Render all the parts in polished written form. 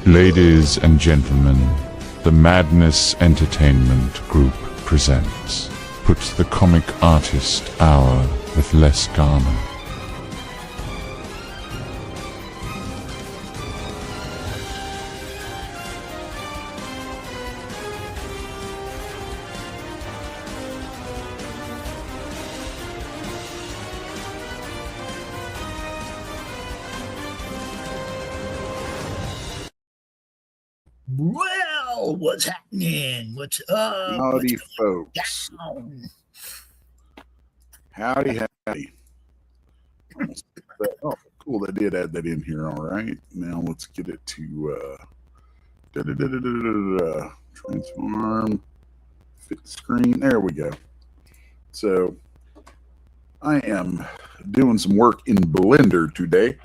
Ladies and gentlemen, the Madness Entertainment Group presents Put the Comic Artist Hour with Les Garner. Well, what's happening? What's up? Howdy, folks. Down? Howdy. Oh, cool. They did add that in here. All right. Now let's get it to transform, fit screen. There we go. So I am doing some work in Blender today.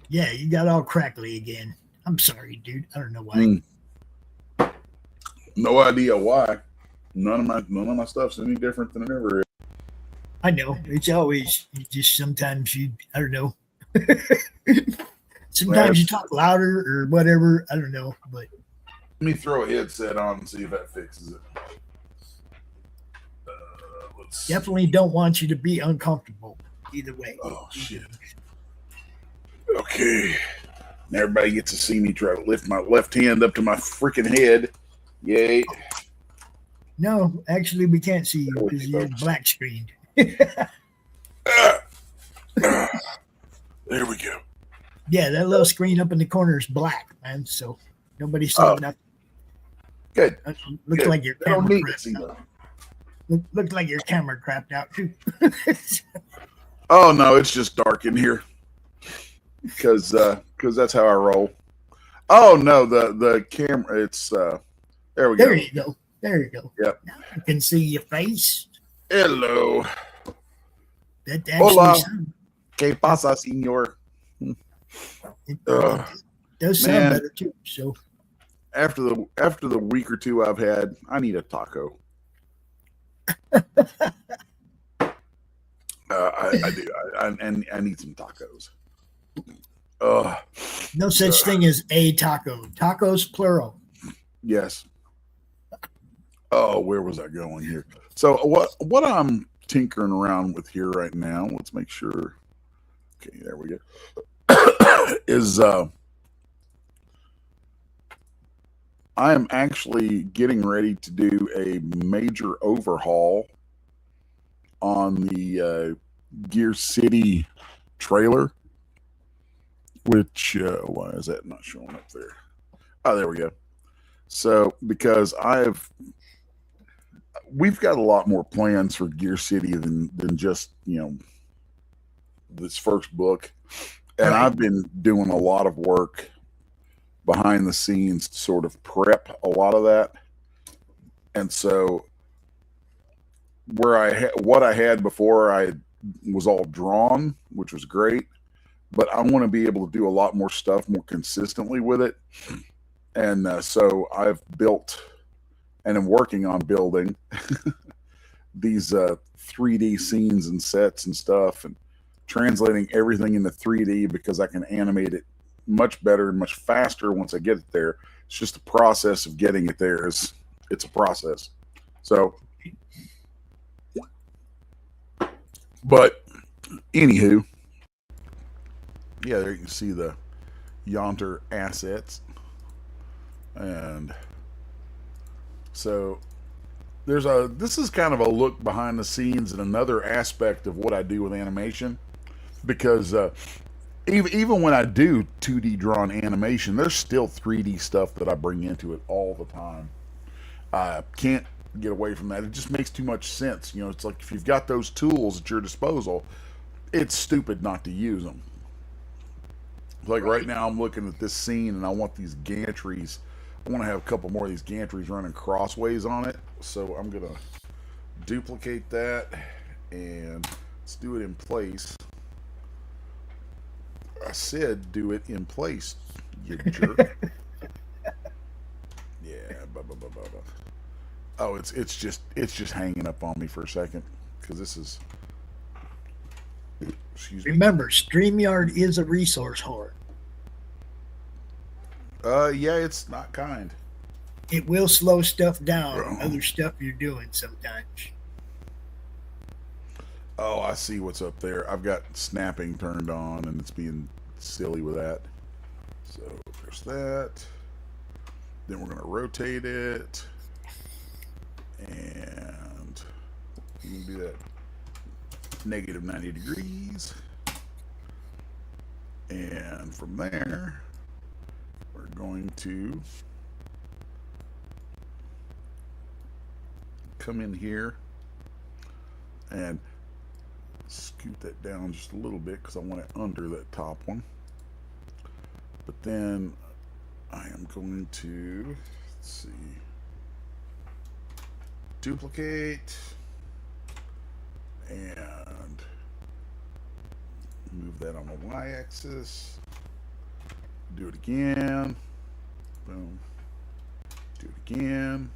Yeah, you got all crackly again. I'm sorry, dude. I don't know why. No idea why. None of my stuff's any different than it ever is. I know. It's always just sometimes I don't know. Sometimes you talk louder or whatever. I don't know. But let me throw a headset on and see if that fixes it. Definitely don't want you to be uncomfortable either way. Oh, shit. Okay. Everybody gets to see me try to lift my left hand up to my freaking head. Yay. No, actually, we can't see you because you're black screened. There we go. Yeah, that little screen up in the corner is black, man. So nobody saw nothing. Good. Looks like your camera crapped out. Looked like your camera crapped out too. Oh no, it's just dark in here. Because that's how I roll. Oh no, the camera. It's there we go. There you go. Yep. Now you can see your face. Hello. That Hola. actually ¿Qué pasa, señor? it does sound better too. So after the week or two I've had, I need a taco. I do. I need some tacos. No such thing as a taco. Tacos plural. Yes. Oh, where was I going here? So what I'm tinkering around with here right now, let's make sure. Okay, there we go. Is I am actually getting ready to do a major overhaul on the Gear City trailer. Which, why is that not showing up there? Oh, there we go. So, because we've got a lot more plans for Gear City than just, this first book. And I've been doing a lot of work behind the scenes to sort of prep a lot of that. And so, what I had before I was all drawn, which was great. But I want to be able to do a lot more stuff more consistently with it. And so I've built and am working on building these 3D scenes and sets and stuff and translating everything into 3D because I can animate it much better and much faster once I get it there. It's just the process of getting it there. It's a process. So, but anywho, yeah, there you can see the yonder assets. And so this is kind of a look behind the scenes and another aspect of what I do with animation, because even when I do 2D drawn animation, there's still 3D stuff that I bring into it all the time. I can't get away from that. It just makes too much sense. It's like if you've got those tools at your disposal, it's stupid not to use them. Like right now I'm looking at this scene and I want these gantries. I want to have a couple more of these gantries running crossways on it. So I'm going to duplicate that and let's do it in place. I said do it in place, you jerk. Yeah. Oh, it's just hanging up on me for a second because this is. Excuse me. Remember, StreamYard is a resource whore. Yeah, it's not kind. It will slow stuff down, other stuff you're doing sometimes. Oh, I see what's up there. I've got snapping turned on, and it's being silly with that. So there's that. Then we're going to rotate it. And you can do that negative 90 degrees. And from there, we're going to come in here and scoot that down just a little bit because I want it under that top one. But then I am going to, let's see, duplicate and move that on the y-axis. Do it again. Boom. Do it again.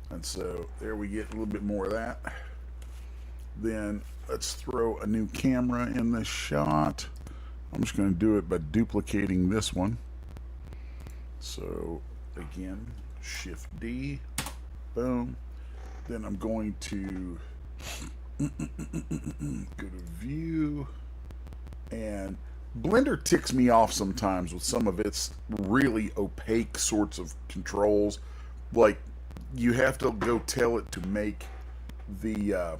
And so there we get a little bit more of that. Then let's throw a new camera in this shot. I'm just going to do it by duplicating this one. So again, Shift D, boom. Then I'm going to go to View, and Blender ticks me off sometimes with some of its really opaque sorts of controls. Like, you have to go tell it to make the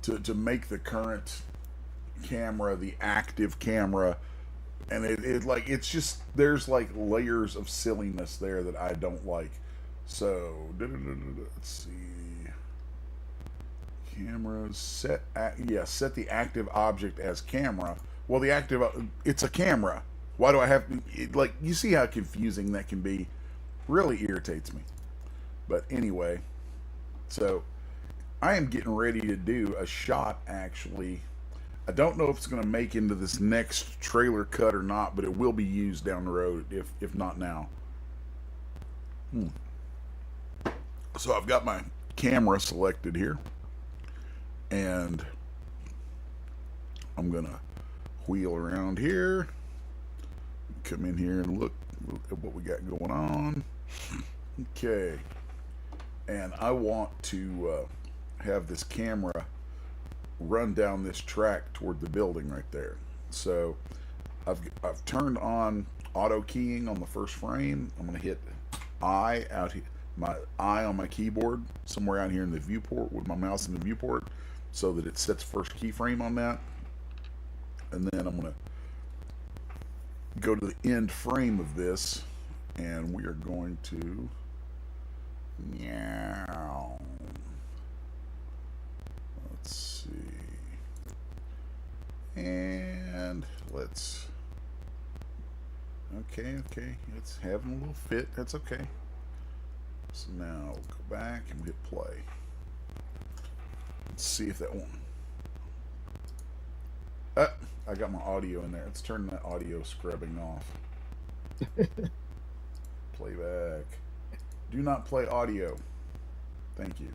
to make the current camera the active camera, and it like, it's just, there's like layers of silliness there that I don't like. So let's see, cameras, set the active object as camera. Well, the active, it's a camera. Why do I have to, like, you see how confusing that can be? Really irritates me. But anyway, so I am getting ready to do a shot, actually. I don't know if it's going to make into this next trailer cut or not, but it will be used down the road, if not now. So I've got my camera selected here, and I'm going to wheel around here, come in here and look at what we got going on. Okay, and I want to have this camera run down this track toward the building right there. So I've turned on auto keying on the first frame. I'm going to hit I out here, my I on my keyboard somewhere out here in the viewport with my mouse in the viewport, so that it sets first keyframe on that. And then I'm going to go to the end frame of this, and we are going to meow. Let's see, and let's, okay, it's having a little fit, that's okay. So now we'll go back and hit play. Let's see if that one, I got my audio in there. Let's turn that audio scrubbing off. Playback. Do not play audio. Thank you.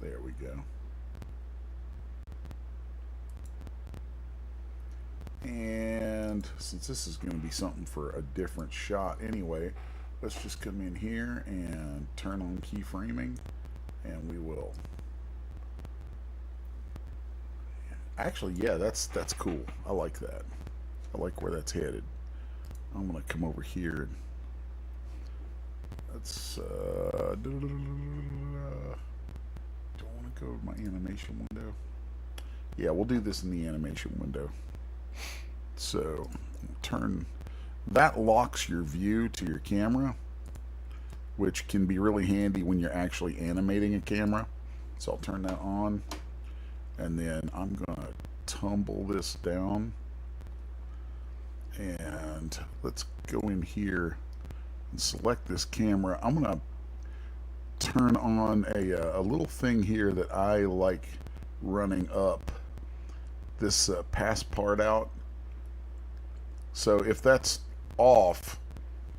There we go. And since this is going to be something for a different shot anyway, let's just come in here and turn on keyframing, and we will. Actually, yeah, that's cool. I like that. I like where that's headed. I'm going to come over here and let's do I want to go to my animation window? Yeah, we'll do this in the animation window. So turn, that locks your view to your camera, which can be really handy when you're actually animating a camera. So I'll turn that on, and then I'm gonna tumble this down, and let's go in here and select this camera. I'm gonna turn on a little thing here that I like running up this pass part out. So if that's off,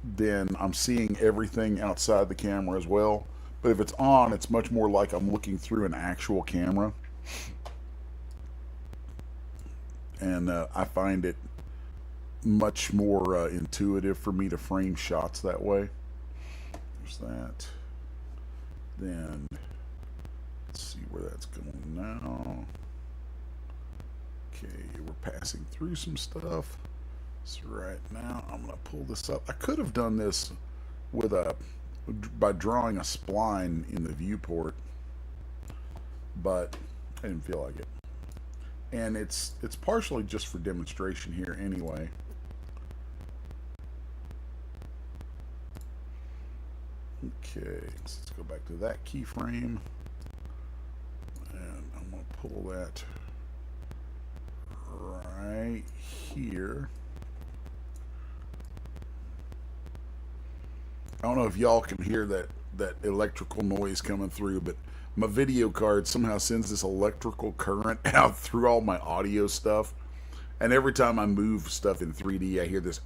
then I'm seeing everything outside the camera as well. But if it's on, it's much more like I'm looking through an actual camera. and I find it much more intuitive for me to frame shots that way. There's that. Then let's see where that's going now. Okay, we're passing through some stuff. So right now I'm gonna pull this up. I could have done this with by drawing a spline in the viewport, but I didn't feel like it. And it's partially just for demonstration here anyway. Okay, so let's go back to that keyframe, and I'm gonna pull that right here. I don't know if y'all can hear that electrical noise coming through, but my video card somehow sends this electrical current out through all my audio stuff, and every time I move stuff in 3D, I hear this.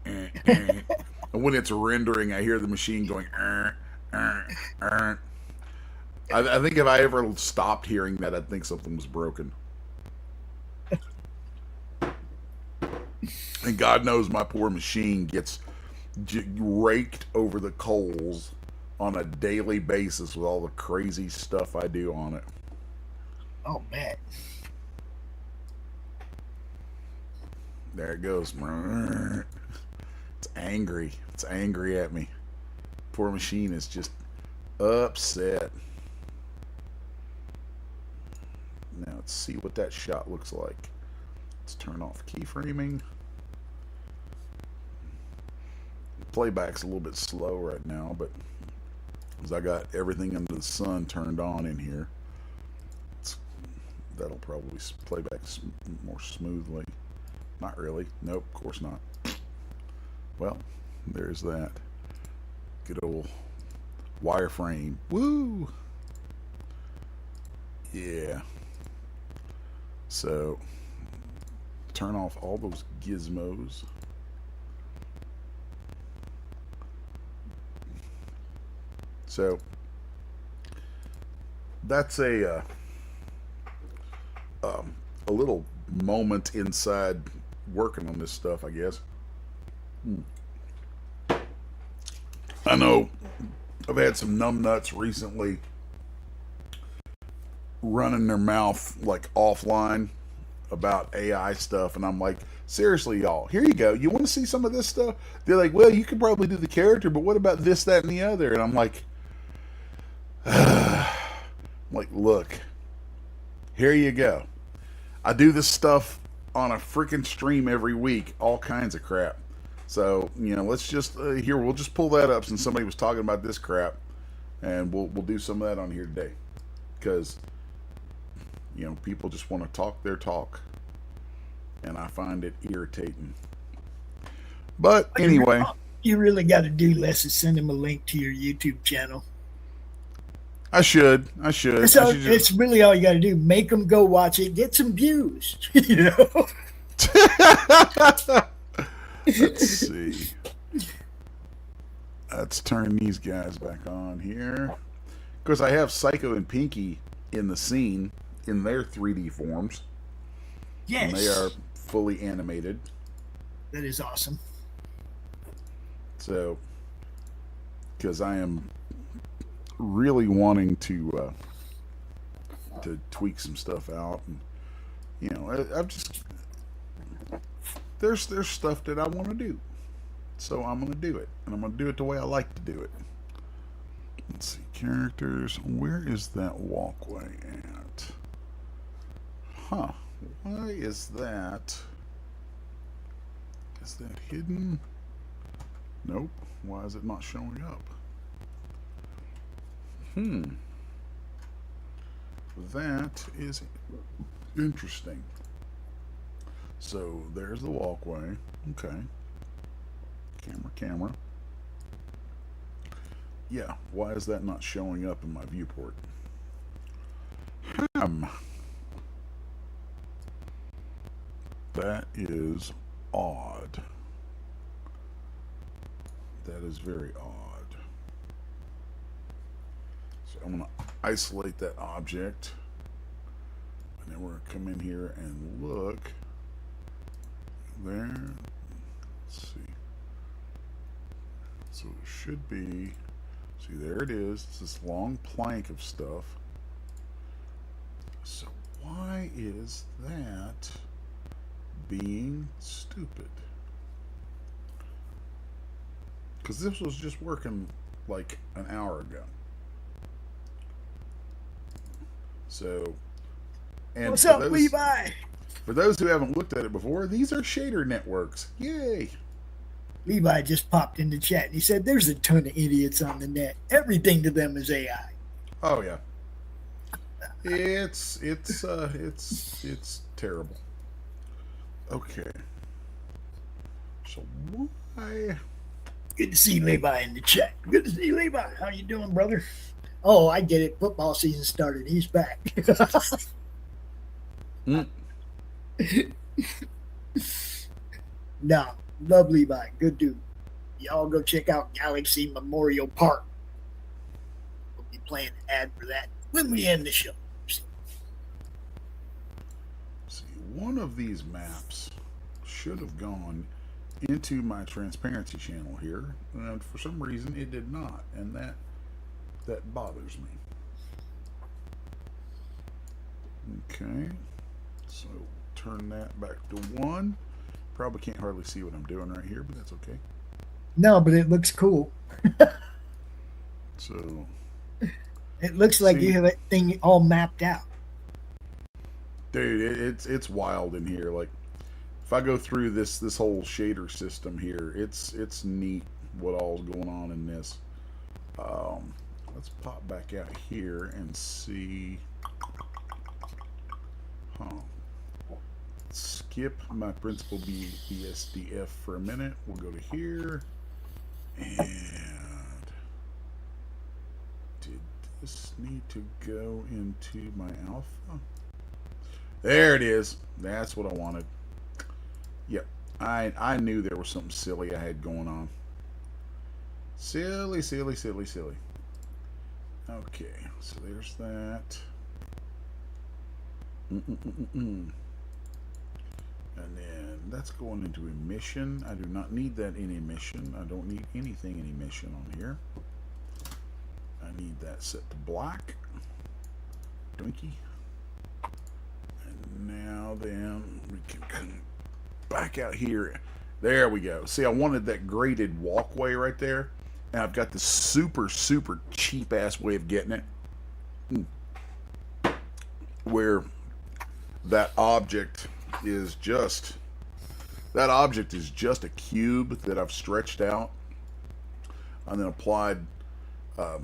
And when it's rendering, I hear the machine going. I think if I ever stopped hearing that, I'd think something was broken. And God knows my poor machine gets raked over the coals on a daily basis with all the crazy stuff I do on it. Oh, man. There it goes. It's angry. It's angry at me. Poor machine is just upset. Now let's see what that shot looks like. Let's turn off keyframing. Playback's a little bit slow right now, but because I got everything under the sun turned on in here, that'll probably play back more smoothly. Not really. Nope, of course not. Well, there's that. Good old wireframe. Woo! Yeah. So, turn off all those gizmos. So, that's a little moment inside working on this stuff, I guess. I know I've had some numbnuts recently running their mouth like offline about AI stuff, and I'm like, seriously, y'all, here you go. You want to see some of this stuff? They're like, well, you could probably do the character, but what about this, that, and the other? And I'm like, look, here you go. I do this stuff on a freaking stream every week, all kinds of crap. So, let's just we'll just pull that up since somebody was talking about this crap, and we'll do some of that on here today, because people just want to talk their talk, and I find it irritating. But anyway, you really got to do less than send them a link to your YouTube channel. I should. It's really all you got to do. Make them go watch it, get some views. Let's see. Let's turn these guys back on here. Because I have Psycho and Pinky in the scene in their 3D forms. Yes. And they are fully animated. That is awesome. So, because I am really wanting to tweak some stuff out, and I've just there's stuff that I want to do, so I'm gonna do it, and I'm gonna do it the way I like to do it. Let's see, characters. Where is that walkway at? Huh? Why is that? Is that hidden? Nope. Why is it not showing up? That is interesting. So there's the walkway. Okay. Camera. Yeah, why is that not showing up in my viewport? That is odd. That is very odd. So I'm going to isolate that object. And then we're going to come in here and look there. Let's see. So it should be, see, there it is. It's this long plank of stuff. So why is that being stupid? Because this was just working like an hour ago. So, and what's up, Levi? For those who haven't looked at it before, these are shader networks. Yay! Levi just popped in the chat and he said, "There's a ton of idiots on the net. Everything to them is AI." Oh yeah, it's terrible. Okay, so why? Good to see Levi in the chat. Good to see Levi. How you doing, brother? Oh, I get it. Football season started. He's back. No, love Levi. Good dude. Y'all go check out Galaxy Memorial Park. We'll be playing an ad for that when we end the show. See, one of these maps should have gone into my transparency channel here, and for some reason it did not, and that bothers me. Okay, so turn that back to 1. Probably can't hardly see what I'm doing right here, but that's okay. No, but it looks cool. So it looks like you have that thing all mapped out. Dude, it's wild in here. Like, if I go through this whole shader system here, it's neat what all's going on in this. Let's pop back out here and see. Skip my principal BSDF for a minute. We'll go to here. And did this need to go into my alpha? There it is. That's what I wanted. Yep. I knew there was something silly I had going on. Silly. Okay, so there's that. And then that's going into emission. I do not need that in emission. I don't need anything in emission on here. I need that set to black. Donkey. And now then we can come back out here. There we go. See, I wanted that graded walkway right there. And I've got the super cheap ass way of getting it. Where that object is just a cube that I've stretched out and then applied. I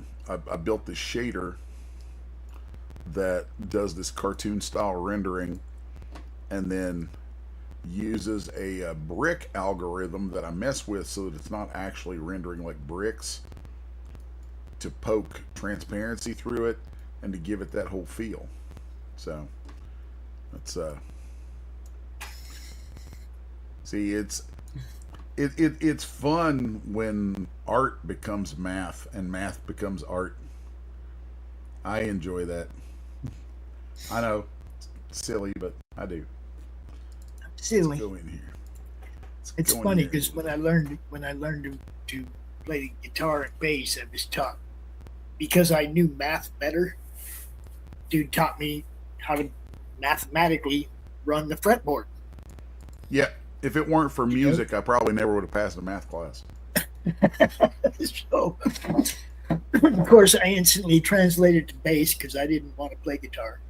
built this shader that does this cartoon style rendering and then uses a brick algorithm that I mess with so that it's not actually rendering like bricks, to poke transparency through it and to give it that whole feel. So that's see, it's fun when art becomes math and math becomes art. I enjoy that. I know, it's silly, but I do. Silly. Let's go in here. It's funny because when I learned to play guitar and bass, I was taught, because I knew math better. Dude taught me how to mathematically run the fretboard. Yeah, if it weren't for music, I probably never would have passed a math class. So, of course, I instantly translated to bass because I didn't want to play guitar.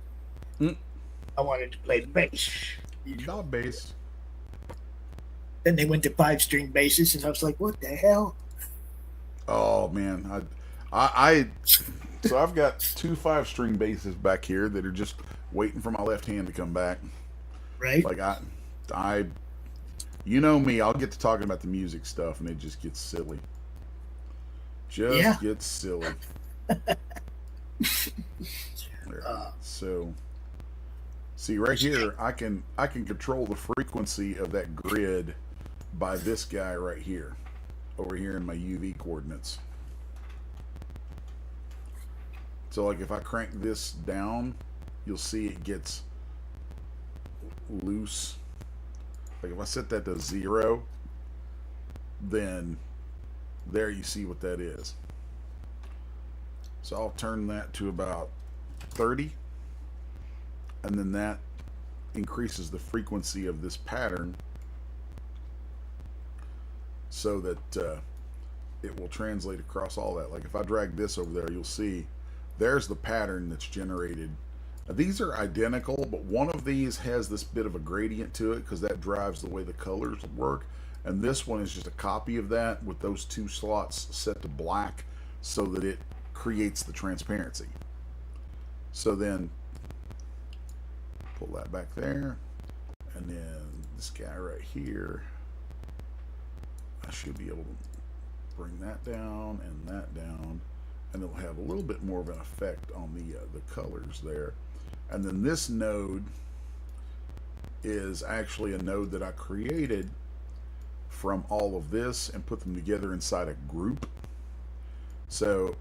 I wanted to play the bass. Not bass. Then they went to 5-string basses, and I was like, "What the hell?" Oh man, so I've got 2 5-string basses back here that are just waiting for my left hand to come back. Right? Like I, you know me, I'll get to talking about the music stuff, and it just gets silly. Gets silly. So, see right here, I can control the frequency of that grid by this guy right here, over here in my UV coordinates. So like if I crank this down, you'll see it gets loose. Like if I set that to 0, then there you see what that is. So I'll turn that to about 30, and then that increases the frequency of this pattern so that it will translate across all that. Like if I drag this over there, you'll see there's the pattern that's generated. Now, these are identical, but one of these has this bit of a gradient to it because that drives the way the colors work, and this one is just a copy of that with those 2 slots set to black so that it creates the transparency. So then pull that back there, and then this guy right here, I should be able to bring that down and that down, and it'll have a little bit more of an effect on the colors there. And then this node is actually a node that I created from all of this and put them together inside a group. So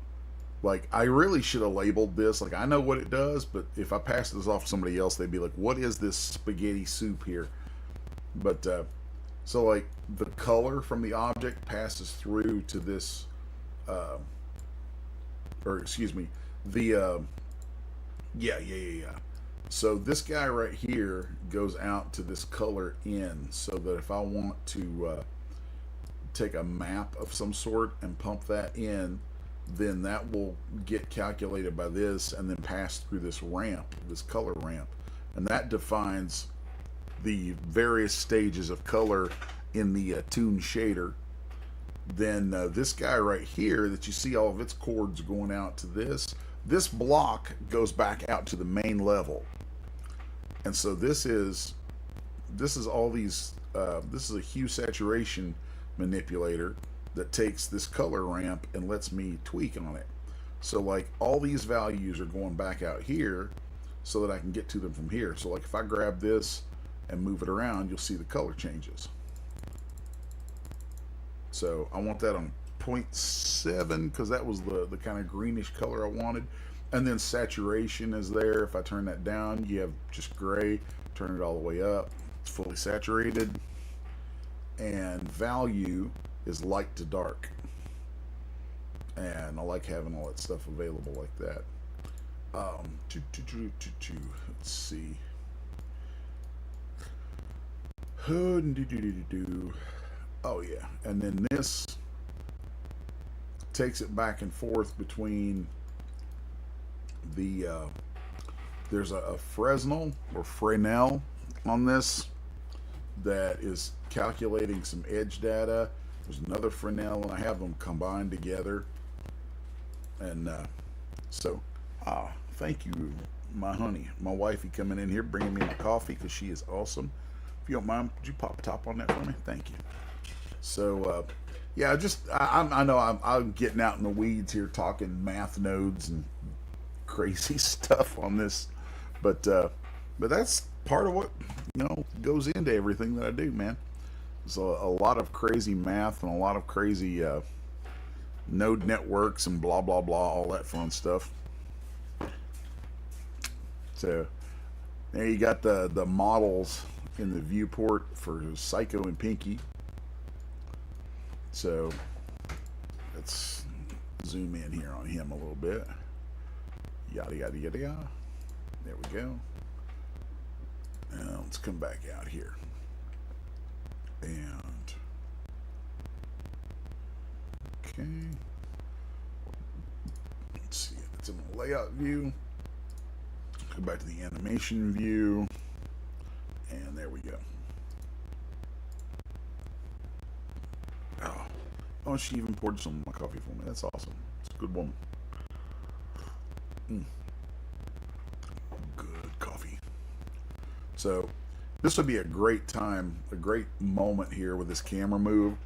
like I really should have labeled this. Like I know what it does, but if I pass this off to somebody else, they'd be like, what is this spaghetti soup here? But so like the color from the object passes through to this or excuse me, the yeah. So this guy right here goes out to this color in, so that if I want to take a map of some sort and pump that in, then that will get calculated by this and then pass through this ramp, this color ramp, and that defines the various stages of color in the tune shader. Then this guy right here that you see all of its cords going out to this block goes back out to the main level. And so this is all these this is a hue saturation manipulator that takes this color ramp and lets me tweak on it. So like all these values are going back out here so that I can get to them from here. So like if I grab this and move it around, you'll see the color changes. So I want that on 0.7 because that was the kind of greenish color I wanted. And then saturation is there. If I turn that down, you have just gray. Turn it all the way up, it's fully saturated. And value is light to dark. And I like having all that stuff available like that. Let's see. Oh yeah, and then this takes it back and forth between the there's a Fresnel or Fresnel on this that is calculating some edge data. There's another Fresnel, and I have them combined together. And so thank you, my honey, my wifey, coming in here bringing me my coffee because she is awesome. If you don't mind, would you pop a top on that for me? Thank you. So yeah, I know I'm getting out in the weeds here talking math nodes and crazy stuff on this, but that's part of what goes into everything that I do, man. There's a lot of crazy math and a lot of crazy node networks and blah blah blah, all that fun stuff. So there you got the models in the viewport for Psycho and Pinky. So let's zoom in here on him a little bit. Yada yada yada yada. There we go. Now let's come back out here. And okay. Let's see if it's in the layout view. Go back to the animation view. And there we go. Oh, she even poured some of my coffee for me. That's awesome. It's a good woman. Good coffee. So this would be a great time, a great moment here with this camera move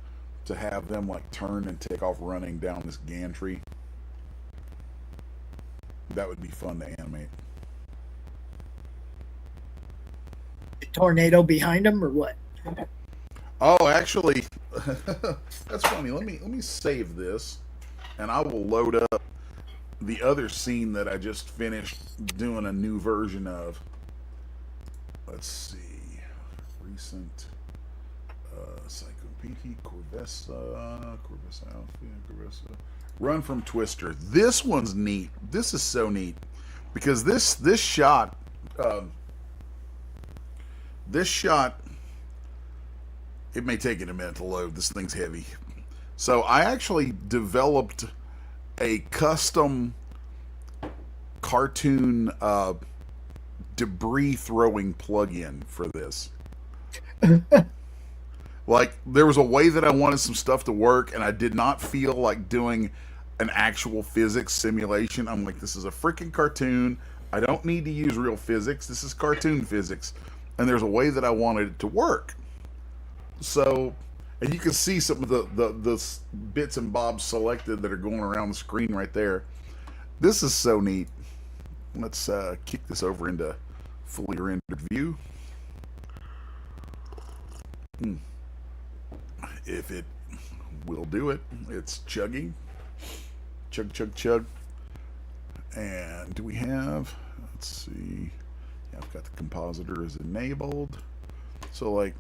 to have them like turn and take off running down this gantry. That would be fun to animate. A tornado behind them or what? Oh, actually, that's funny. Let me save this, and I will load up the other scene that I just finished doing a new version of. Let's see. recent Psycho Corvessa Alpha, Corvessa. Run from Twister. This one's neat. This is so neat because this shot, it may take it a minute to load. This thing's heavy. So I actually developed a custom cartoon debris throwing plug-in for this. Like, there was a way that I wanted some stuff to work, and I did not feel like doing an actual physics simulation. I'm like, this is a freaking cartoon. I don't need to use real physics. This is cartoon physics. And there's a way that I wanted it to work. So, and you can see some of the bits and bobs selected that are going around the screen right there. This is so neat. Let's kick this over into fully rendered view. If it will do it. It's chugging. Chug, chug, chug. And do we have, let's see. Yeah, I've got the compositor is enabled. So, like,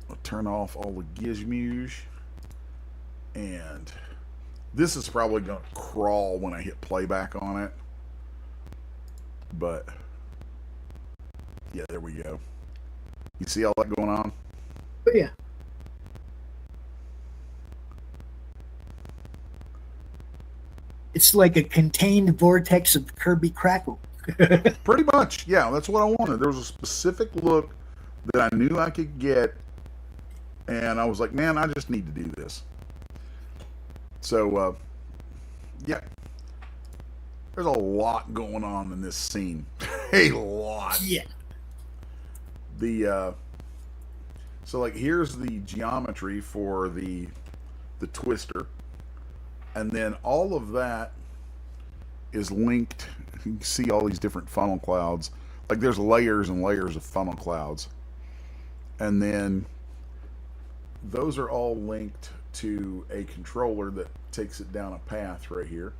I'll turn off all the gizmos. And this is probably going to crawl when I hit playback on it. But, yeah, there we go. You see all that going on? Oh, yeah. It's like a contained vortex of Kirby Crackle. Pretty much, yeah. That's what I wanted. There was a specific look that I knew I could get, and I was like, man, I just need to do this. So, yeah. There's a lot going on in this scene. A lot. Yeah. So, like, here's the geometry for the twister. And then all of that is linked. You can see all these different funnel clouds. Like, there's layers and layers of funnel clouds. And then those are all linked to a controller that takes it down a path right here.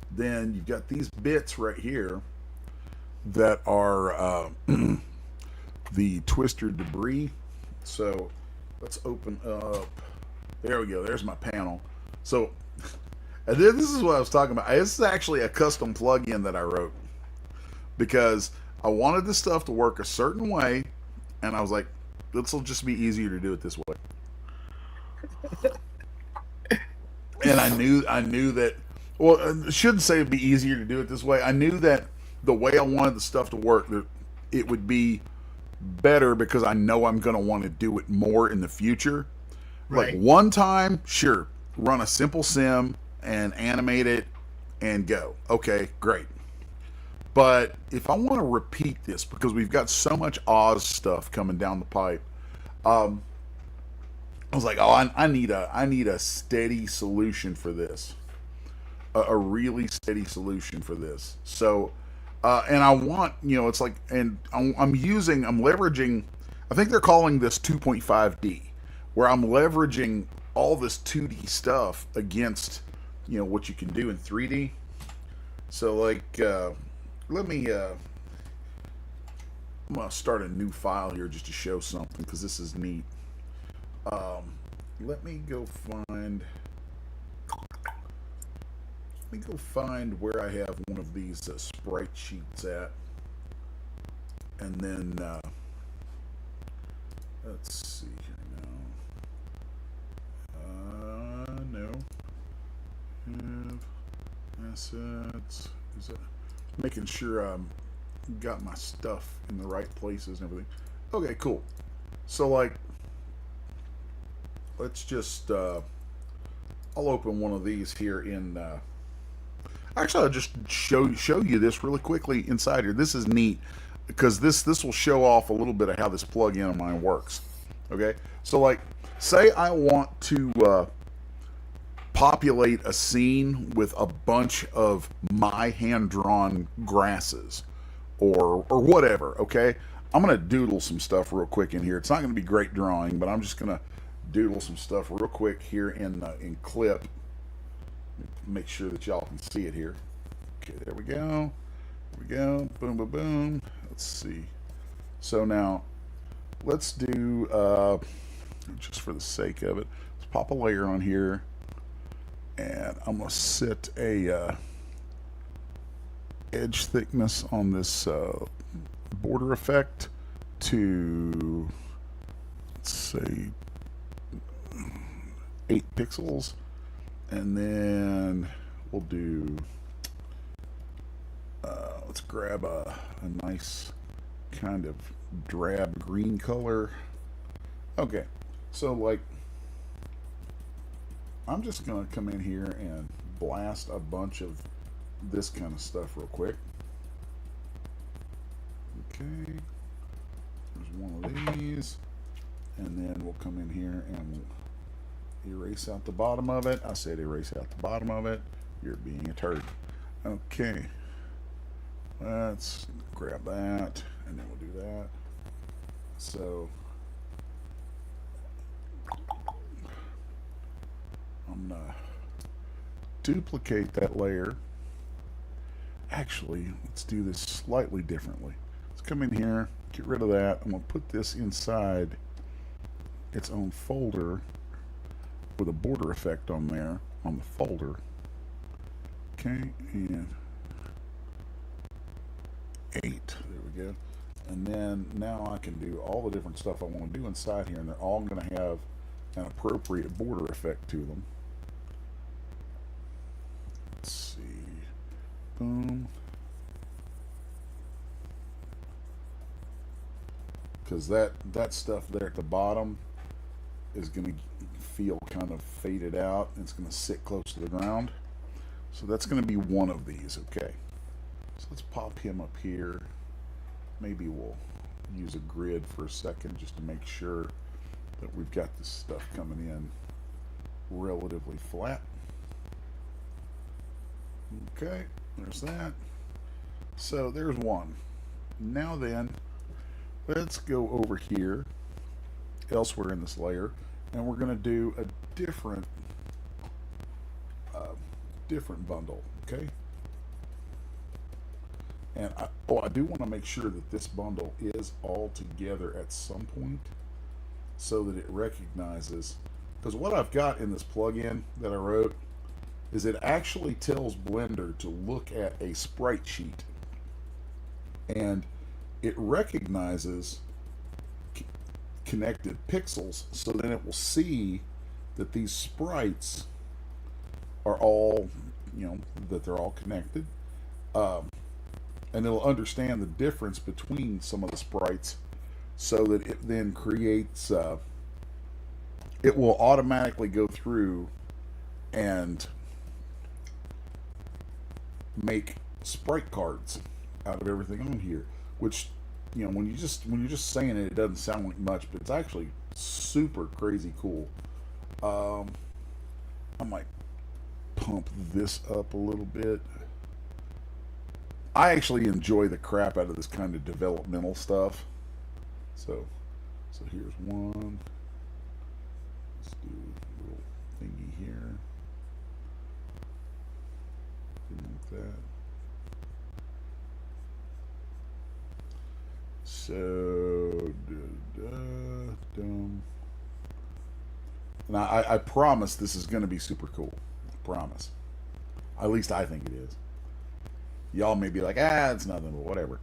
Then you've got these bits right here that are the twister debris. So let's open up. There we go. There's my panel. So, and then this is what I was talking about. This is actually a custom plug-in that I wrote because I wanted this stuff to work a certain way, and I was like, this will just be easier to do it this way. And I knew that. Well, I shouldn't say it'd be easier to do it this way. I knew that the way I wanted the stuff to work, that it would be better because I know I'm going to want to do it more in the future. Right. Like, one time, sure, run a simple sim and animate it and go. Okay, great. But if I want to repeat this, because we've got so much Oz stuff coming down the pipe, I was like, oh, I need a steady solution for this, a really steady solution for this. So, and I want, it's like, and I'm leveraging. I think they're calling this 2.5D, where I'm leveraging all this 2D stuff against, what you can do in 3D. So, like, let me, I'm going to start a new file here just to show something, because this is neat. Let me go find where I have one of these sprite sheets at. And then, let's see here now. No. Have assets. Is it making sure I'm got my stuff in the right places and everything? Okay, cool. So, like, let's just I'll open one of these here in actually I'll just show you this really quickly inside here. This is neat because this will show off a little bit of how this plug-in of mine works. Okay, so, like, say I want to populate a scene with a bunch of my hand-drawn grasses or whatever. Okay, I'm gonna doodle some stuff real quick in here. It's not gonna be great drawing, but I'm just gonna doodle some stuff real quick here in clip. Make sure that y'all can see it here. Okay, there we go. There we go. Boom, boom, boom. Let's see. So now let's do, just for the sake of it, let's pop a layer on here, and I'm going to set a edge thickness on this border effect to, let's say, 8 pixels, and then we'll do, let's grab a nice kind of drab green color. Okay, so like, I'm just gonna come in here and blast a bunch of this kind of stuff real quick. Okay, there's one of these, and then we'll come in here and we'll erase out the bottom of it. I said erase out the bottom of it. You're being a turd. Okay, let's grab that, and then we'll do that. So I'm gonna duplicate that layer. Actually, let's do this slightly differently. Let's come in here, get rid of that. I'm gonna put this inside its own folder with a border effect on there, on the folder. Okay, and 8, there we go. And then now I can do all the different stuff I want to do inside here, and they're all going to have an appropriate border effect to them. Let's see. Boom. Because that stuff there at the bottom is going to feel kind of faded out. It's going to sit close to the ground. So that's going to be one of these, okay. So let's pop him up here. Maybe we'll use a grid for a second just to make sure that we've got this stuff coming in relatively flat. Okay, there's that. So there's one. Now then, let's go over here, elsewhere in this layer, and we're going to do a different bundle, okay? And I do want to make sure that this bundle is all together at some point so that it recognizes, because what I've got in this plugin that I wrote is it actually tells Blender to look at a sprite sheet, and it recognizes connected pixels, so then it will see that these sprites are all, you know, that they're all connected. And it'll understand the difference between some of the sprites so that it then creates, it will automatically go through and make sprite cards out of everything on here, which, you know, when you're just saying it, it doesn't sound like much, but it's actually super crazy cool. I might pump this up a little bit. I actually enjoy the crap out of this kind of developmental stuff. So here's one. Let's do a little thingy here. Like that. So, and I promise this is going to be super cool. I promise. At least I think it is. Y'all may be like, it's nothing, but whatever.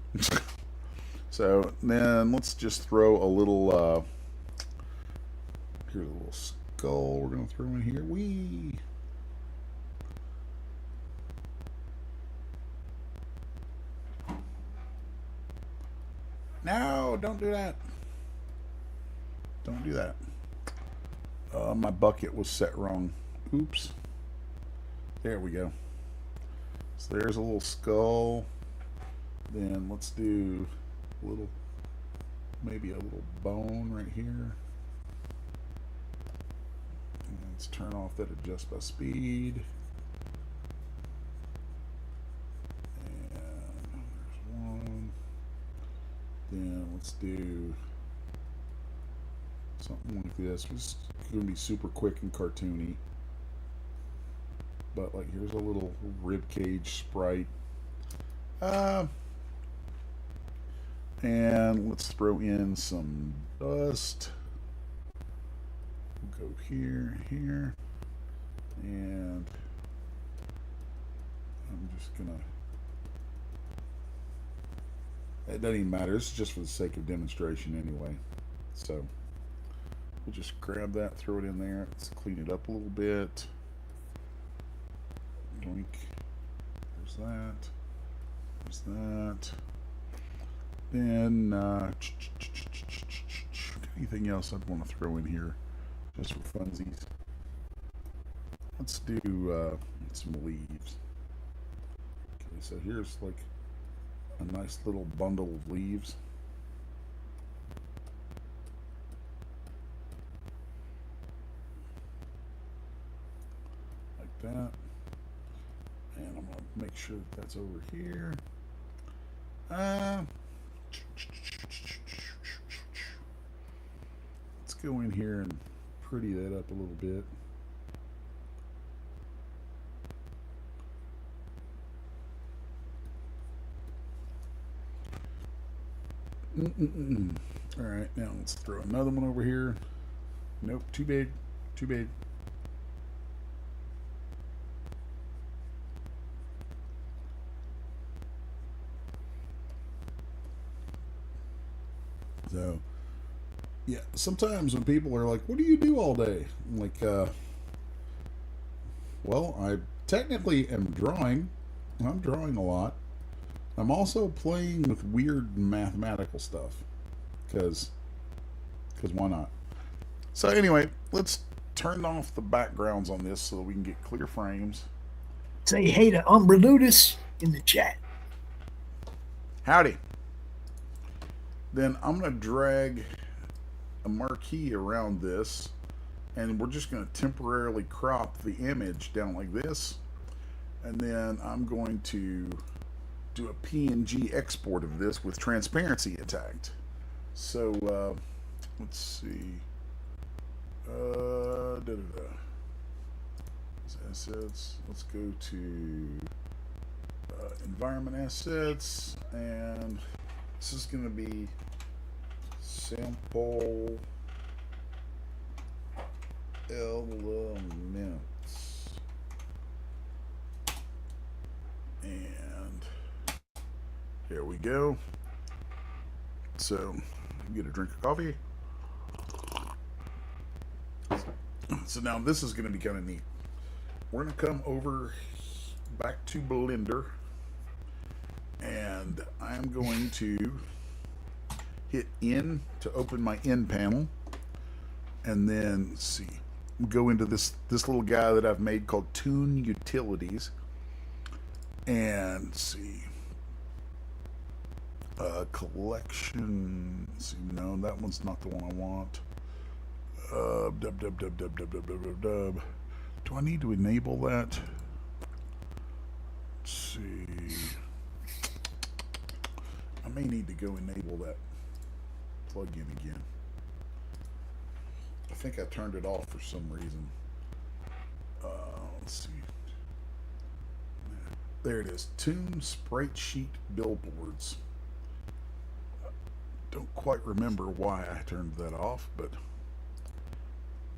So then let's just throw a little, here's a little skull we're going to throw in here. Whee! No, don't do that. Don't do that. My bucket was set wrong. Oops. There we go. So there's a little skull. Then let's do a little, maybe a little bone right here. And let's turn off that adjust by speed. And there's one. Then let's do something like this. It's going to be super quick and cartoony. But like, here's a little rib cage sprite. And let's throw in some dust. We'll go here, here, and I'm just gonna, it doesn't even matter, this is just for the sake of demonstration anyway. So we'll just grab that, throw it in there, let's clean it up a little bit. Doink. There's that. There's that. Then anything else I'd want to throw in here just for funsies? Let's do some leaves. Okay, so here's like a nice little bundle of leaves. Like that. And I'm going to make sure that that's over here. Let's go in here and pretty that up a little bit. All right, now let's throw another one over here. Nope, too big, too big. So, yeah, sometimes when people are like, what do you do all day? I'm like, well, I technically am drawing. I'm drawing a lot. I'm also playing with weird mathematical stuff. Because why not? So anyway, let's turn off the backgrounds on this so that we can get clear frames. Say hey to Umbreludus in the chat. Howdy. Then I'm going to drag a marquee around this, and we're just going to temporarily crop the image down like this, and then I'm going to do a PNG export of this with transparency attacked. So let's see, assets, let's go to environment assets, and this is going to be sample elements, and here we go. So get a drink of coffee. So now this is going to be kind of neat. We're going to come over back to Blender, and I'm going to hit N to open my N panel, and then let's see, go into this little guy that I've made called Tune Utilities, and see, collection. Let's see, no, that one's not the one I want. Do I need to enable that? Let's see. I may need to go enable that plug-in again. I think I turned it off for some reason. Let's see. There it is. Tune Sprite Sheet Billboards. Don't quite remember why I turned that off, but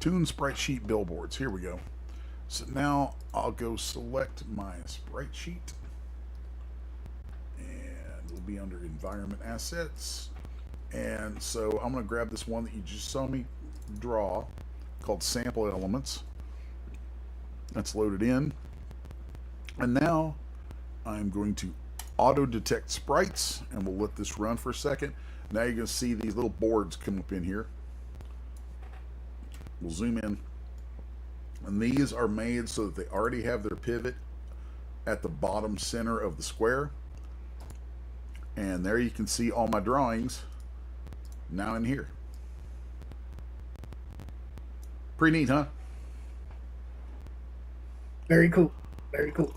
Tune Sprite Sheet Billboards. Here we go. So now I'll go select my sprite sheet, and it'll be under Environment Assets. And so I'm going to grab this one that you just saw me draw called Sample Elements. That's loaded in. And now I'm going to auto detect sprites, and we'll let this run for a second. Now you're going to see these little boards come up in here. We'll zoom in. And these are made so that they already have their pivot at the bottom center of the square. And there you can see all my drawings now in here. Pretty neat, huh? Very cool. Very cool.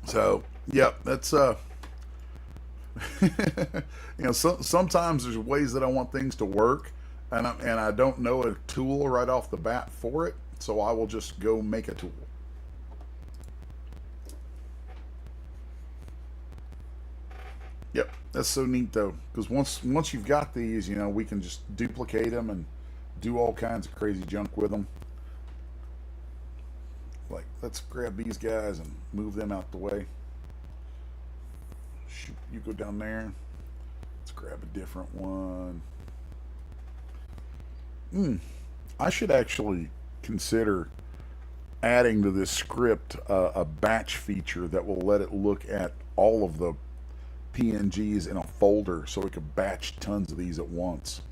So, yep, that's you know, sometimes there's ways that I want things to work, and I don't know a tool right off the bat for it, so I will just go make a tool. Yep, That's so neat though, because once you've got these, you know, we can just duplicate them and do all kinds of crazy junk with them. Like, let's grab these guys and move them out the way. Shoot, you go down there. Let's grab a different one. I should actually consider adding to this script a batch feature that will let it look at all of the PNGs in a folder so we could batch tons of these at once.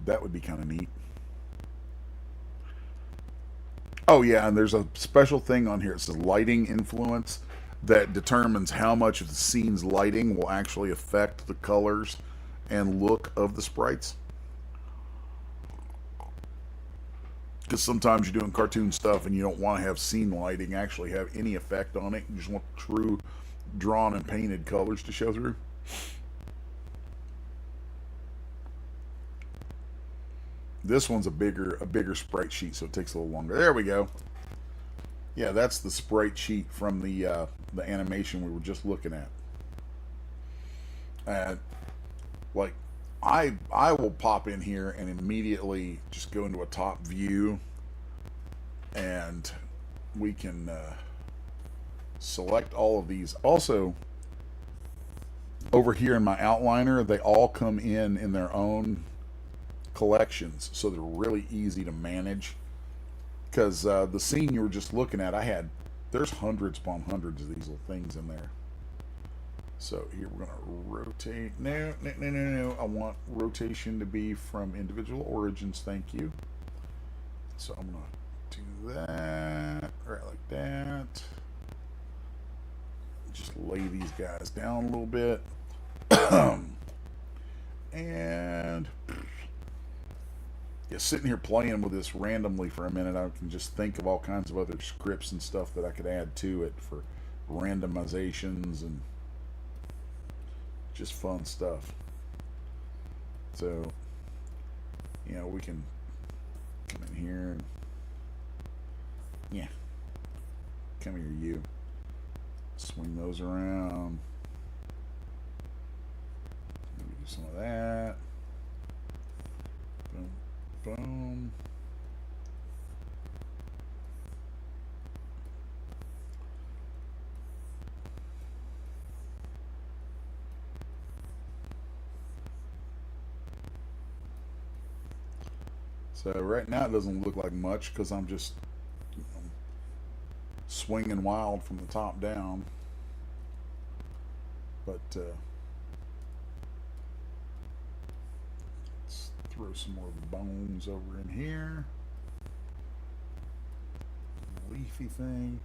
That would be kind of neat. Oh yeah, and there's a special thing on here. It says lighting influence that determines how much of the scene's lighting will actually affect the colors and look of the sprites. Because sometimes you're doing cartoon stuff and you don't want to have scene lighting actually have any effect on it. You just want true drawn and painted colors to show through. This one's a bigger sprite sheet, so it takes a little longer. There we go. Yeah, that's the sprite sheet from the animation we were just looking at. And like, I will pop in here and immediately just go into a top view, and we can select all of these. Also, over here in my outliner, they all come in their own collections, so they're really easy to manage. Because the scene you were just looking at, there's hundreds upon hundreds of these little things in there. So here we're going to rotate. No. I want rotation to be from individual origins. Thank you. So I'm going to do that right like that. Just lay these guys down a little bit. And yeah, sitting here playing with this randomly for a minute, I can just think of all kinds of other scripts and stuff that I could add to it for randomizations and just fun stuff. So, you know, we can come in here and, yeah, come here, you. Swing those around. Maybe do some of that. Boom, boom. So right now it doesn't look like much because I'm just, you know, swinging wild from the top down. But let's throw some more bones over in here. Leafy thing.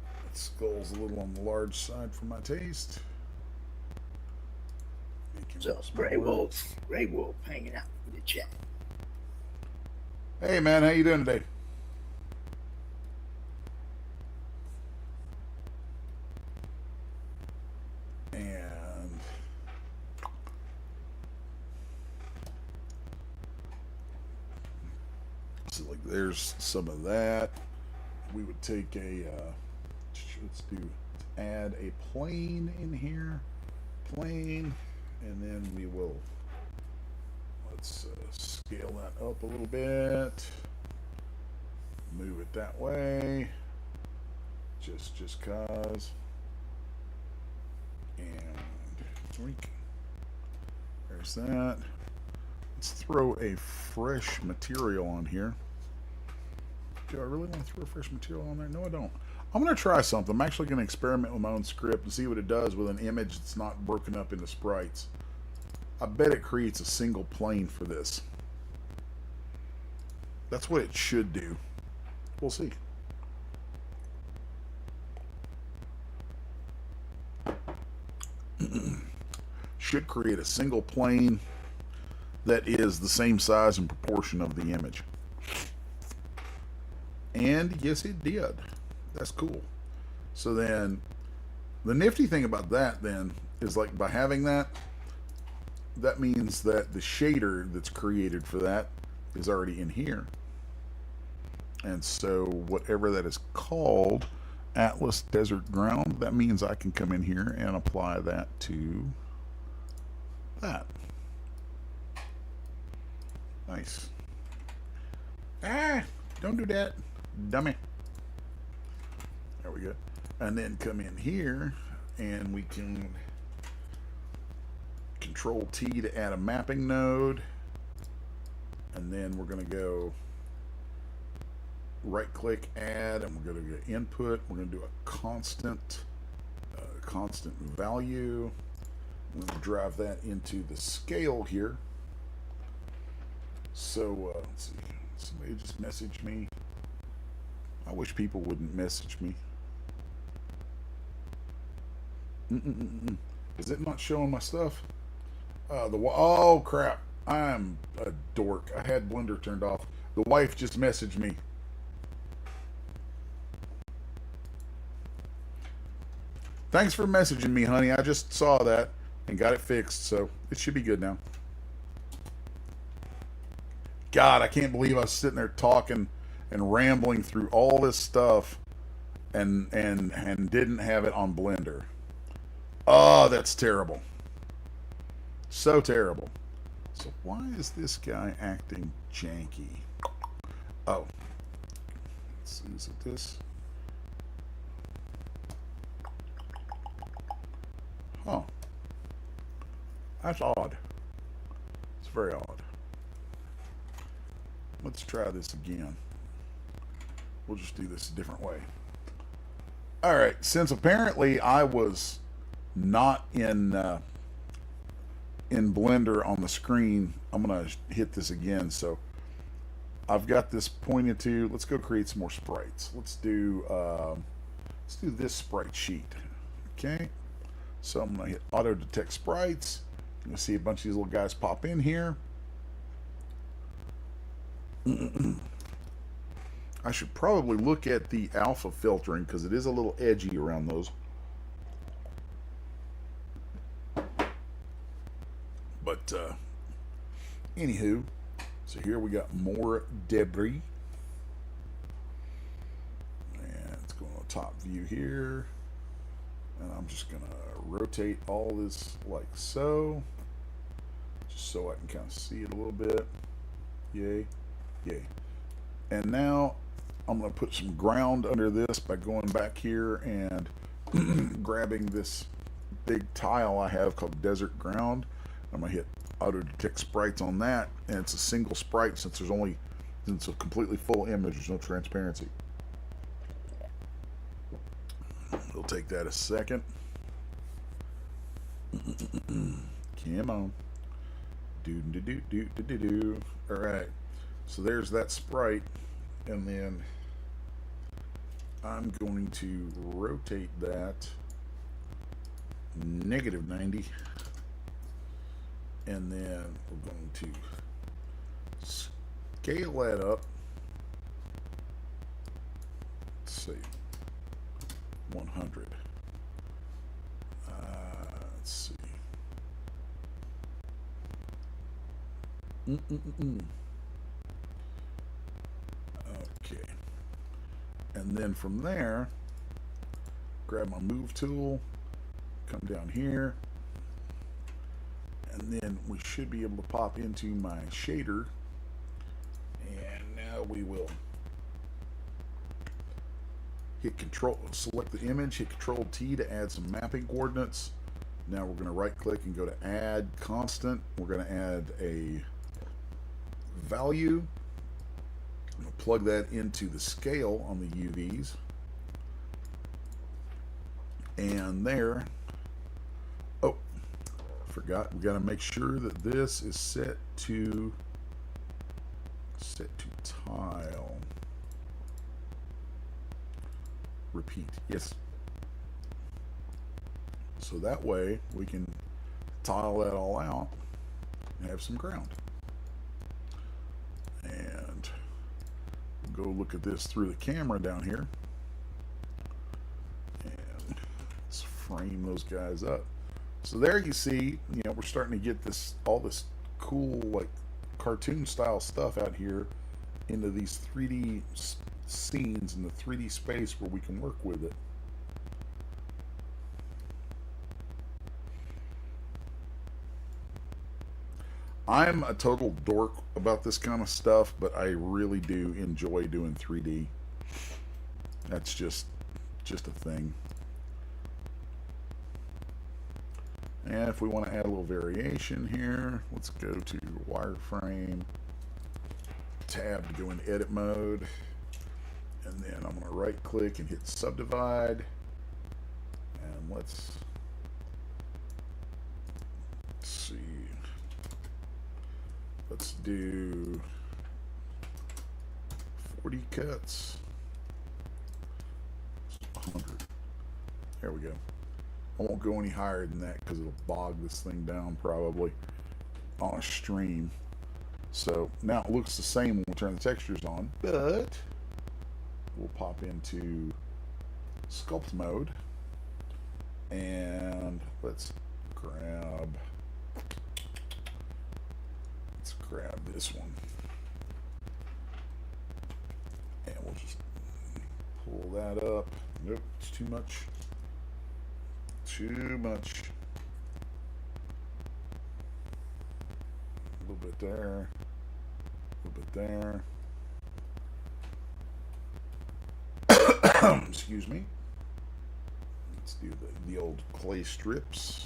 That skull's a little on the large side for my taste. So Grey Wolf hanging out in the chat. Hey man, how you doing today? And so like there's some of that. We would take a let's add a plane in here. Plane, and then we will let's scale that up a little bit, move it that way, just cause, and there's that. Let's throw a fresh material on here. Do I really want to throw a fresh material on there? No, I don't. I'm going to try something. I'm actually going to experiment with my own script and see what it does with an image that's not broken up into sprites. I bet it creates a single plane for this. That's what it should do. We'll see. Should create a single plane that is the same size and proportion of the image. And yes, it did. That's cool. So then the nifty thing about that then is, like, by having that means that the shader that's created for that is already in here. And so whatever that is called, Atlas Desert Ground. That means I can come in here and apply that to that. Nice. Ah, don't do that, dummy. There we go. And then come in here and we can Control T to add a mapping node. And then we're going to go right click add, and we're going to go input. We're going to do a constant value. I'm going to drive that into the scale here. So let's see, somebody just messaged me. I wish people wouldn't message me. Is it not showing my stuff? Oh crap, I'm a dork. I had Blender turned off. The wife just messaged me. Thanks for messaging me, honey. I just saw that and got it fixed, so it should be good now. God, I can't believe I was sitting there talking and rambling through all this stuff and didn't have it on Blender. Oh, that's terrible. So terrible. So why is this guy acting janky? Oh. Let's see, is it this? Oh. That's odd. It's very odd. Let's try this again. We'll just do this a different way. Alright, since apparently I was not in Blender on the screen, I'm gonna hit this again. So I've got this pointed to. Let's go create some more sprites. Let's do this sprite sheet. Okay, so I'm gonna hit auto detect sprites. You'll see a bunch of these little guys pop in here. I should probably look at the alpha filtering because it is a little edgy around those. But anywho, so here we got more debris, and it's going on top view here, and I'm just gonna rotate all this like so, just so I can kind of see it a little bit. Yay, yay. And now I'm gonna put some ground under this by going back here and grabbing this big tile I have called Desert Ground. I'm gonna hit auto detect sprites on that, and it's a single sprite since it's a completely full image. There's no transparency. It'll take that a second. Come on. Do. All right. So there's that sprite, and then I'm going to rotate that -90. And then we're going to scale that up. Let's see, 100. Let's see. Okay. And then from there, grab my move tool, come down here. And then we should be able to pop into my shader, and now we will hit select the image, hit Control T to add some mapping coordinates. Now we're going to right click and go to add constant. We're going to add a value. I'm going to plug that into the scale on the UVs, and there. Forgot, we got to make sure that this is set to tile. Repeat, yes. So that way we can tile that all out and have some ground. And we'll go look at this through the camera down here, and let's frame those guys up. So there you see, we're starting to get all this cool like cartoon style stuff out here into these 3D scenes in the 3D space where we can work with it. I'm a total dork about this kind of stuff, but I really do enjoy doing 3D. That's just a thing. And if we want to add a little variation here, let's go to wireframe, tab to go into edit mode, and then I'm going to right click and hit subdivide, and let's see, let's do 40 cuts, 100. There we go. I won't go any higher than that because it'll bog this thing down probably on a stream. So now it looks the same when we turn the textures on, but we'll pop into sculpt mode and let's grab this one, and we'll just pull that up. Nope, it's too much. Too much. A little bit there. A little bit there. Excuse me. Let's do the old clay strips.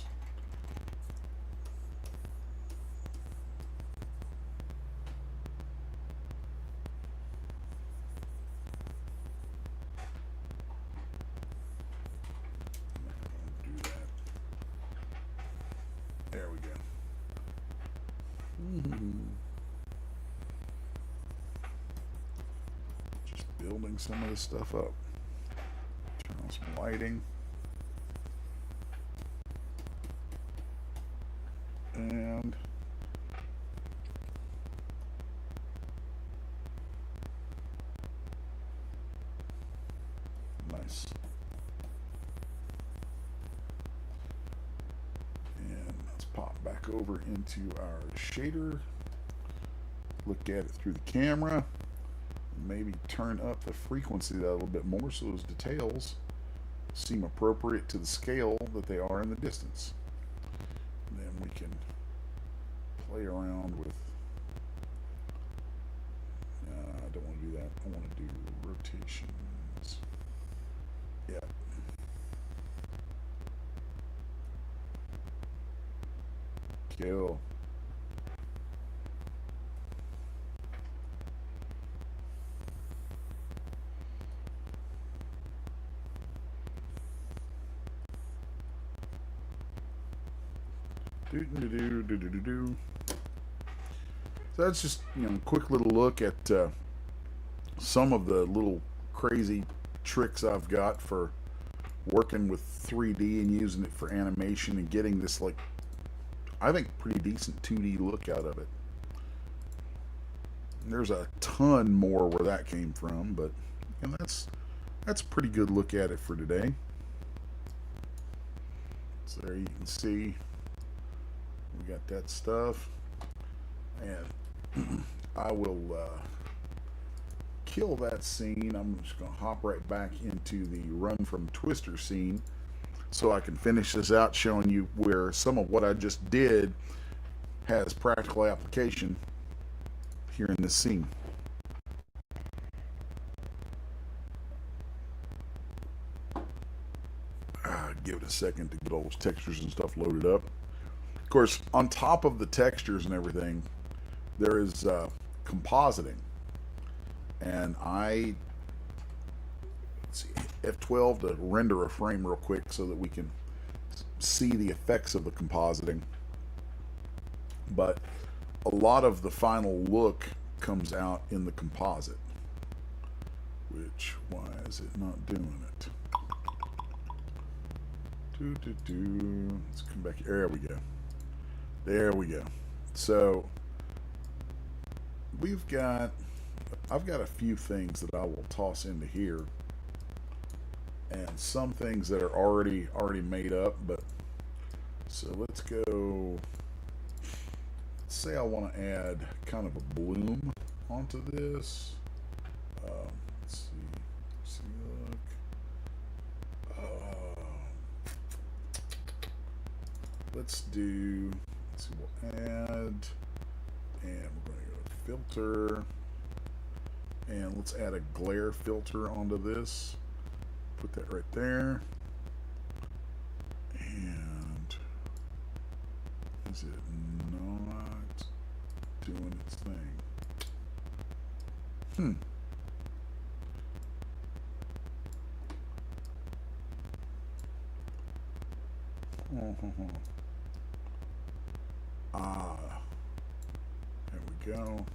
There we go. Just building some of this stuff up. Turn on some lighting. And nice. Pop back over into our shader, look at it through the camera, maybe turn up the frequency a little bit more so those details seem appropriate to the scale that they are in the distance. And then we can play around with, I don't want to do that, I want to do rotations. Yeah. Kill. So that's just, you know, a quick little look at some of the little crazy tricks I've got for working with 3D and using it for animation and getting this, like, I think pretty decent 2D look out of it. There's a ton more where that came from, but and that's a pretty good look at it for today. So there you can see we got that stuff, and I will kill that scene. I'm just going to hop right back into the Run from Twister scene, so I can finish this out showing you where some of what I just did has practical application here in this scene. Give it a second to get all those textures and stuff loaded up. Of course, on top of the textures and everything, there is compositing. And let's see, F12 to render a frame real quick so that we can see the effects of the compositing. But a lot of the final look comes out in the composite. Which, why is it not doing it? Let's come back here. There we go. There we go. So I've got a few things that I will toss into here, and some things that are already made up. But so let's go. Let's say I want to add kind of a bloom onto this. Let's see. let's see, we'll add, and we're going to go to filter, and let's add a glare filter onto this. Put that right there. And is it not doing its thing? There we go.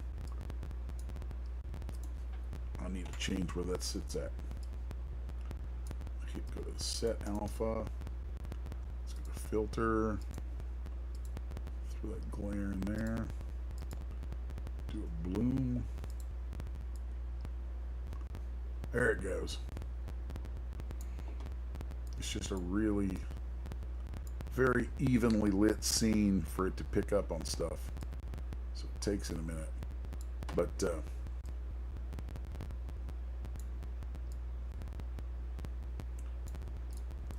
I need to change where that sits at. Go to set alpha. Let's go to filter. Throw that glare in there. Do a bloom. There it goes. It's just a really very evenly lit scene for it to pick up on stuff. So it takes it a minute. But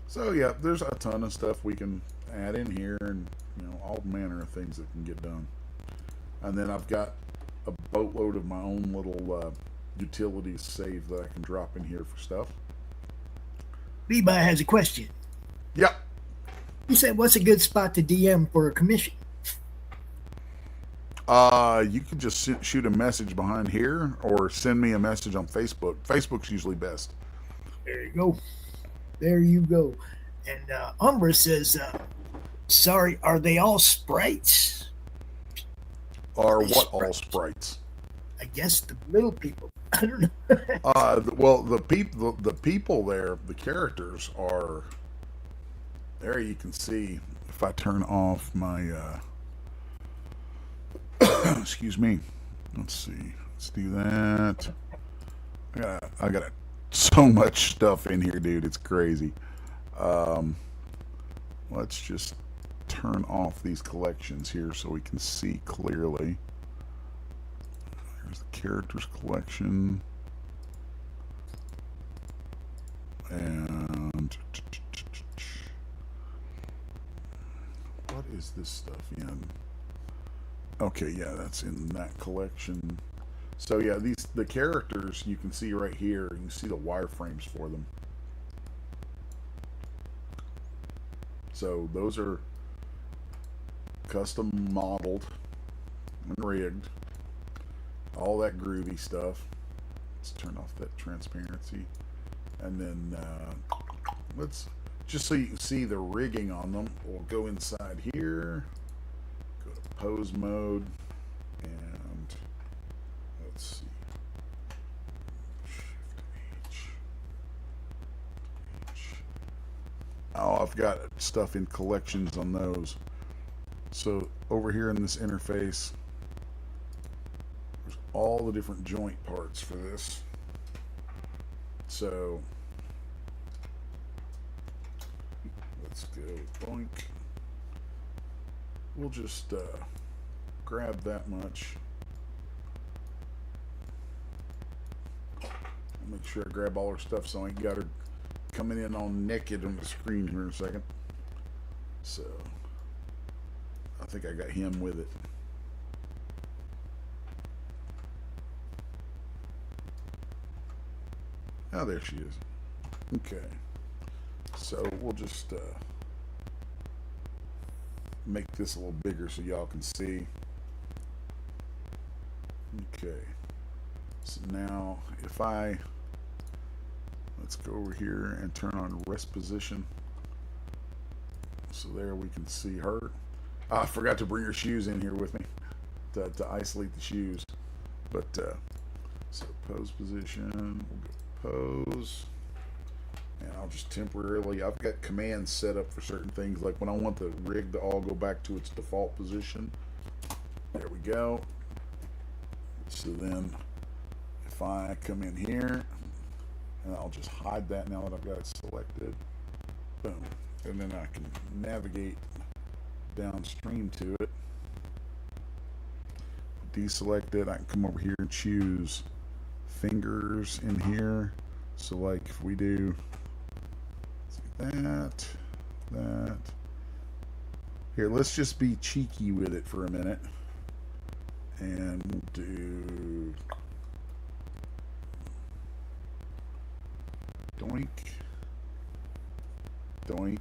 so yeah, there's a ton of stuff we can add in here, and all manner of things that can get done. And then I've got a boatload of my own little utilities saved that I can drop in here for stuff. Levi has a question. Yep. He said, "What's a good spot to DM for a commission?" You can just shoot a message behind here, or send me a message on Facebook. Facebook's usually best. There you go. There you go. And Umbra says, "Sorry, are they all sprites?" Or what all sprites? I guess the little people. I don't know. Well, the people there, the characters are there. You can see if I turn off my excuse me. Let's see. Let's do that. I got so much stuff in here, dude. It's crazy. Let's just turn off these collections here so we can see clearly. There's the characters collection. And what is this stuff in? Okay, yeah, that's in that collection. So yeah, the characters you can see right here. You can see the wireframes for them. So those are custom modeled and rigged. All that groovy stuff. Let's turn off that transparency. And then let's just so you can see the rigging on them. We'll go inside here, go to pose mode, and let's see. Shift H. Oh, I've got stuff in collections on those. So over here in this interface, there's all the different joint parts for this. So let's go boink. We'll just grab that much. I'll make sure I grab all her stuff so I ain't got her coming in all naked on the screen here in a second. So I think I got him with it. Oh, there she is. Okay. So we'll just make this a little bigger so y'all can see. Okay. So now if let's go over here and turn on rest position. So there we can see her. I forgot to bring her shoes in here with me to isolate the shoes. But so pose position, we'll go pose, and I'll just temporarily, I've got commands set up for certain things, like when I want the rig to all go back to its default position. There we go. So then if I come in here, and I'll just hide that now that I've got it selected, boom, and then I can navigate downstream to it, deselect it. I can come over here and choose fingers in here. So like if we do that, Here, let's just be cheeky with it for a minute. And we'll do doink, doink,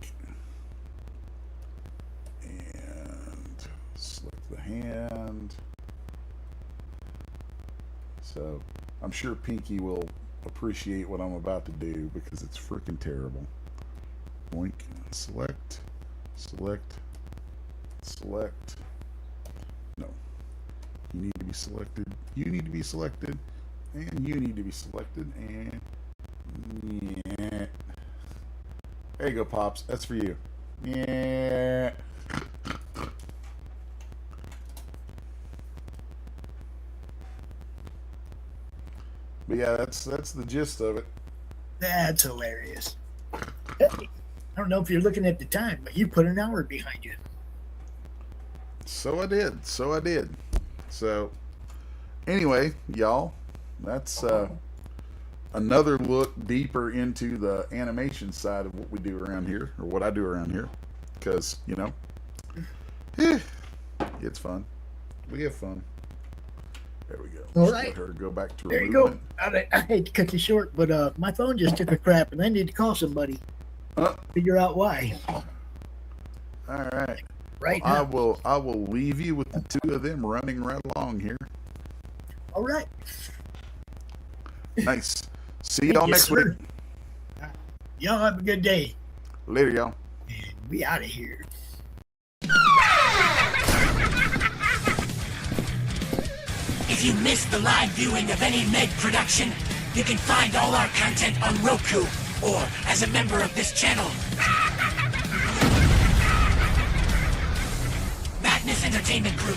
and select the hand. So I'm sure Pinky will appreciate what I'm about to do because it's freaking terrible. Doink, select, select, select. No. You need to be selected. You need to be selected. And you need to be selected. And yeah. There you go, Pops. That's for you. Yeah. But yeah, that's the gist of it. That's hilarious. I don't know if you're looking at the time, but you put an hour behind you. So I did. So I did. So anyway, y'all, that's another look deeper into the animation side of what we do around here, or what I do around here, because, you know, it's fun. We have fun. There we go. All Just right. let her go back to There you movement. go. I hate to cut you short, but my phone just took a crap, and I need to call somebody. Figure out why. All right. Right Well, now. I will leave you with the two of them running right along here. All right. Nice. See y'all next week. Y'all have a good day. Later, y'all. And we out of here. If you missed the live viewing of any Meg production, you can find all our content on Roku or as a member of this channel. Madness Entertainment Group.